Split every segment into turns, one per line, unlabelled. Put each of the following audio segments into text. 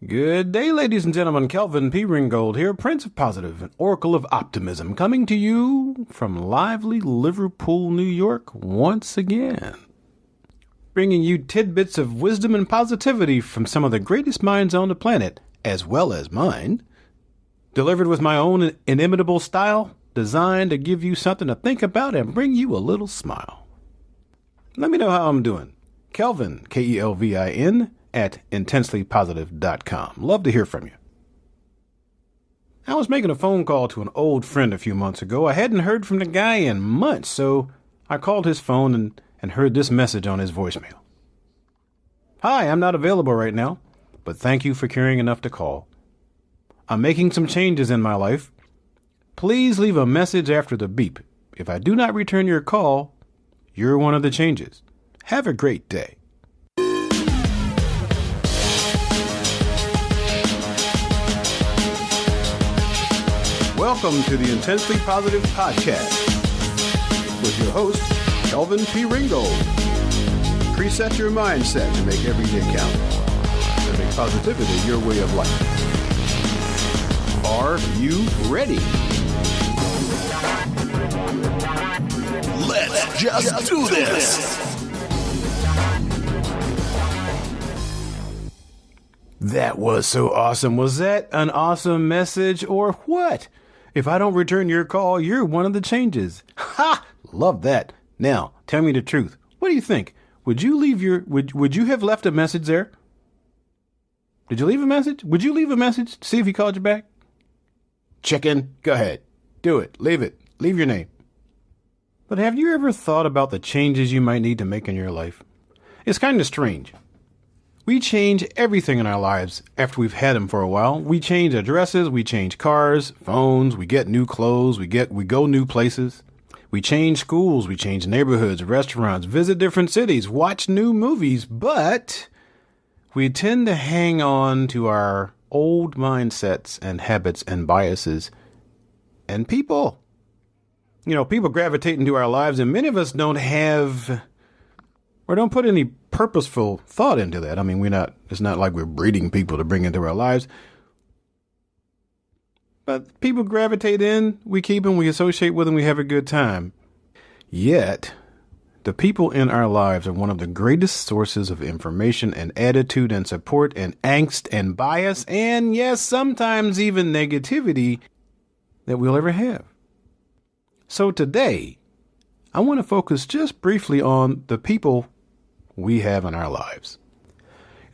Good day, ladies and gentlemen. Kelvin P. Ringgold here, Prince of Positive and Oracle of Optimism, coming to you from lively Liverpool, New York, once again. Bringing you tidbits of wisdom and positivity from some of the greatest minds on the planet, as well as mine. Delivered with my own inimitable style, designed to give you something to think about and bring you a little smile. Let me know how I'm doing. Kelvin, Kelvin, at intenselypositive.com. Love to hear from you. I was making a phone call to an old friend a few months ago. I hadn't heard from the guy in months, so I called his phone and heard this message on his voicemail. Hi, I'm not available right now, but thank you for caring enough to call. I'm making some changes in my life. Please leave a message after the beep. If I do not return your call, you're one of the changes. Have a great day. Welcome to the Intensely Positive Podcast with your host, Kelvin P. Ringgold. Preset your mindset to make every day count and make positivity your way of life. Are you ready?
Let's just do this.
That was so awesome. Was that an awesome message or what? If I don't return your call, you're one of the changes. Ha! Love that. Now, tell me the truth. What do you think? Would you have left a message there? Did you leave a message? Would you leave a message to see if he called you back? Check in. Go ahead. Do it. Leave it. Leave your name. But have you ever thought about the changes you might need to make in your life? It's kind of strange. We change everything in our lives after we've had them for a while. We change addresses, we change cars, phones, we get new clothes, we go new places. We change schools, we change neighborhoods, restaurants, visit different cities, watch new movies, but we tend to hang on to our old mindsets and habits and biases and people. You know, people gravitate into our lives, and many of us don't have or don't put any purposeful thought into that. I mean, it's not like we're breeding people to bring into our lives. But people gravitate in, we keep them, we associate with them, we have a good time. Yet, the people in our lives are one of the greatest sources of information and attitude and support and angst and bias and, yes, sometimes even negativity that we'll ever have. So today, I want to focus just briefly on the people we have in our lives.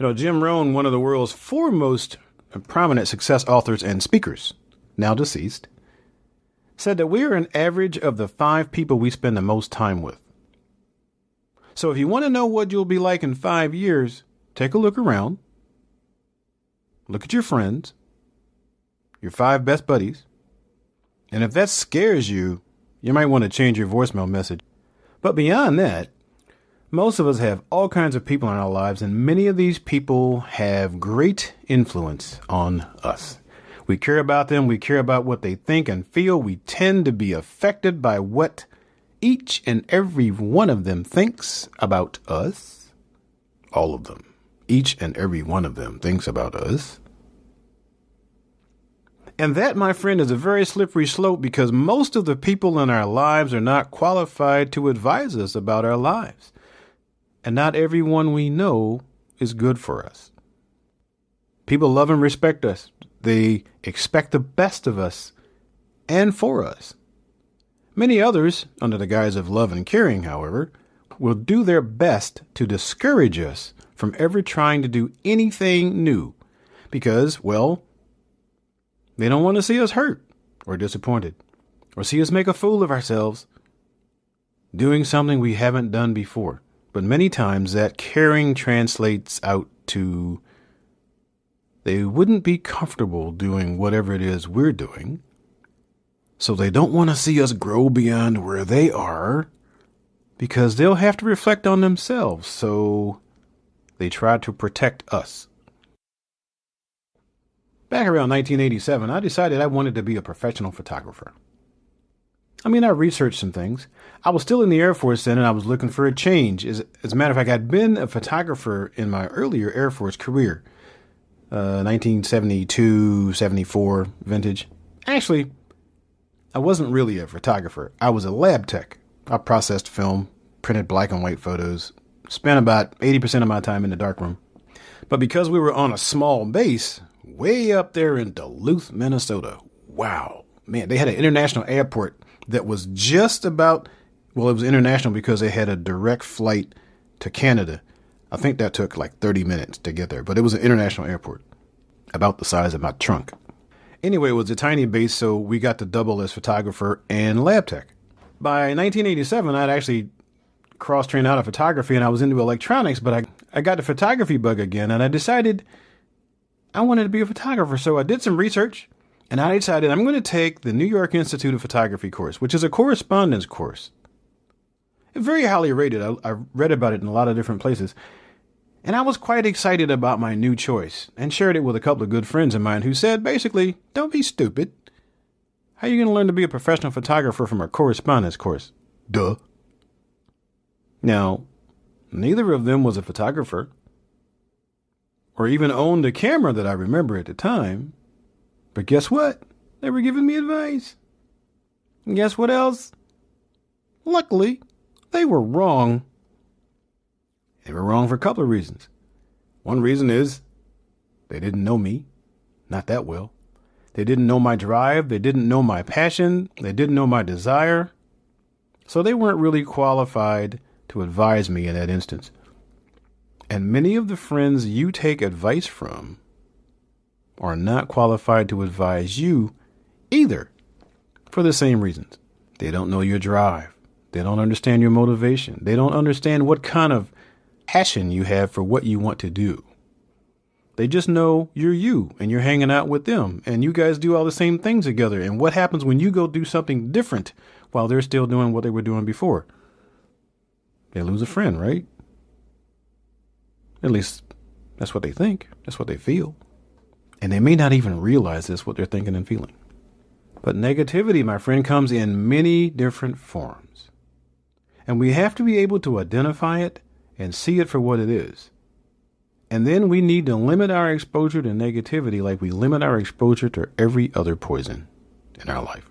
You know, Jim Rohn, one of the world's foremost prominent success authors and speakers, now deceased, said that we are an average of the 5 people we spend the most time with. So if you want to know what you'll be like in 5 years, take a look around. Look at your friends, your 5 best buddies. And if that scares you, you might want to change your voicemail message. But beyond that, most of us have all kinds of people in our lives, and many of these people have great influence on us. We care about them. We care about what they think and feel. We tend to be affected by what each and every one of them thinks about us. All of them. Each and every one of them thinks about us. And that, my friend, is a very slippery slope because most of the people in our lives are not qualified to advise us about our lives. And not everyone we know is good for us. People love and respect us. They expect the best of us and for us. Many others, under the guise of love and caring, however, will do their best to discourage us from ever trying to do anything new because, well, they don't want to see us hurt or disappointed or see us make a fool of ourselves doing something we haven't done before. But many times that caring translates out to they wouldn't be comfortable doing whatever it is we're doing. So they don't want to see us grow beyond where they are because they'll have to reflect on themselves. So they try to protect us. Back around 1987, I decided I wanted to be a professional photographer. I mean, I researched some things. I was still in the Air Force then, and I was looking for a change. As a matter of fact, I'd been a photographer in my earlier Air Force career. 1972, 74 vintage. Actually, I wasn't really a photographer. I was a lab tech. I processed film, printed black and white photos, spent about 80% of my time in the darkroom. But because we were on a small base, way up there in Duluth, Minnesota, wow, man, they had an international airport that was just about, well, it was international because they had a direct flight to Canada. I think that took like 30 minutes to get there, but it was an international airport, about the size of my trunk. Anyway, it was a tiny base, so we got to double as photographer and lab tech. By 1987, I'd actually cross-trained out of photography and I was into electronics, but I got the photography bug again and I decided I wanted to be a photographer. So I did some research and I decided I'm going to take the New York Institute of Photography course, which is a correspondence course. It's very highly rated. I read about it in a lot of different places. And I was quite excited about my new choice and shared it with a couple of good friends of mine who said, basically, don't be stupid. How are you going to learn to be a professional photographer from a correspondence course? Duh. Now, neither of them was a photographer or even owned a camera that I remember at the time. But guess what? They were giving me advice. And guess what else? Luckily, they were wrong. They were wrong for a couple of reasons. One reason is they didn't know me, not that well. They didn't know my drive. They didn't know my passion. They didn't know my desire. So they weren't really qualified to advise me in that instance. And many of the friends you take advice from are not qualified to advise you either for the same reasons. They don't know your drive. They don't understand your motivation. They don't understand what kind of passion you have for what you want to do. They just know you're you and you're hanging out with them and you guys do all the same things together. And what happens when you go do something different while they're still doing what they were doing before? They lose a friend, right? At least that's what they think. That's what they feel. And they may not even realize this, what they're thinking and feeling. But negativity, my friend, comes in many different forms. And we have to be able to identify it and see it for what it is. And then we need to limit our exposure to negativity like we limit our exposure to every other poison in our life.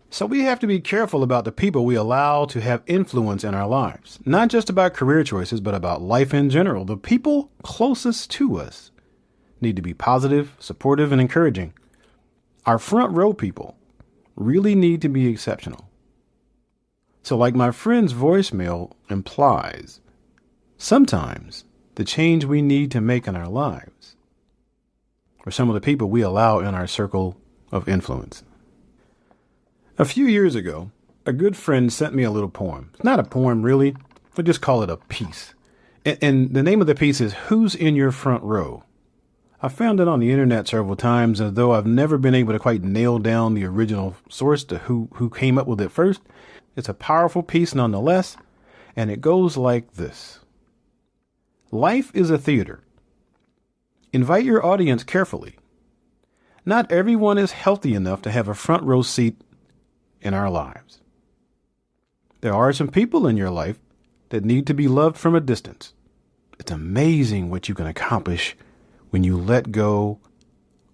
So we have to be careful about the people we allow to have influence in our lives, not just about career choices, but about life in general. The people closest to us need to be positive, supportive, and encouraging. Our front row people really need to be exceptional. So like my friend's voicemail implies, sometimes the change we need to make in our lives are some of the people we allow in our circle of influence. A few years ago, a good friend sent me a little poem. It's not a poem, really. We'll just call it a piece. And the name of the piece is Who's in Your Front Row? I found it on the internet several times, and though I've never been able to quite nail down the original source to who came up with it first, it's a powerful piece nonetheless, and it goes like this. Life is a theater. Invite your audience carefully. Not everyone is healthy enough to have a front row seat in our lives. There are some people in your life that need to be loved from a distance. It's amazing what you can accomplish when you let go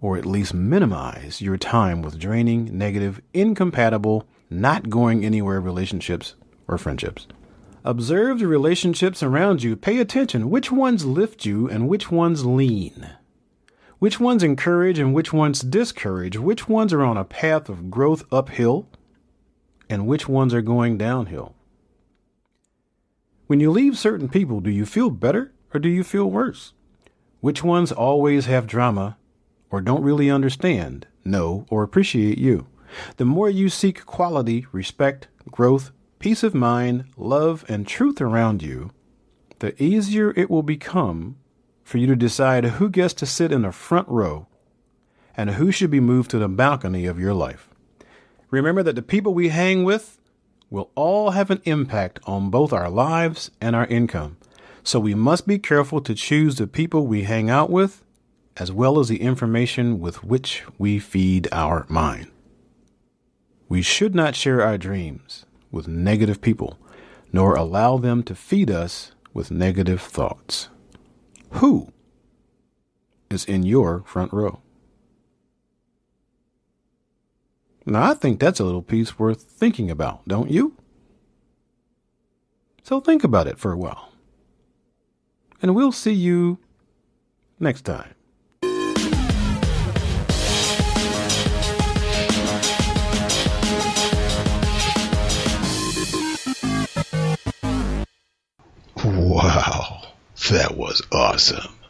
or at least minimize your time with draining, negative, incompatible, not going anywhere relationships or friendships. Observe the relationships around you. Pay attention. Which ones lift you and which ones lean? Which ones encourage and which ones discourage? Which ones are on a path of growth uphill and which ones are going downhill? When you leave certain people, do you feel better or do you feel worse? Which ones always have drama or don't really understand, know, or appreciate you? The more you seek quality, respect, growth, peace of mind, love, and truth around you, the easier it will become for you to decide who gets to sit in the front row and who should be moved to the balcony of your life. Remember that the people we hang with will all have an impact on both our lives and our income. So we must be careful to choose the people we hang out with, as well as the information with which we feed our mind. We should not share our dreams with negative people, nor allow them to feed us with negative thoughts. Who is in your front row. Now, I think that's a little piece worth thinking about, don't you? So think about it for a while. And we'll see you next time.
Wow, that was awesome.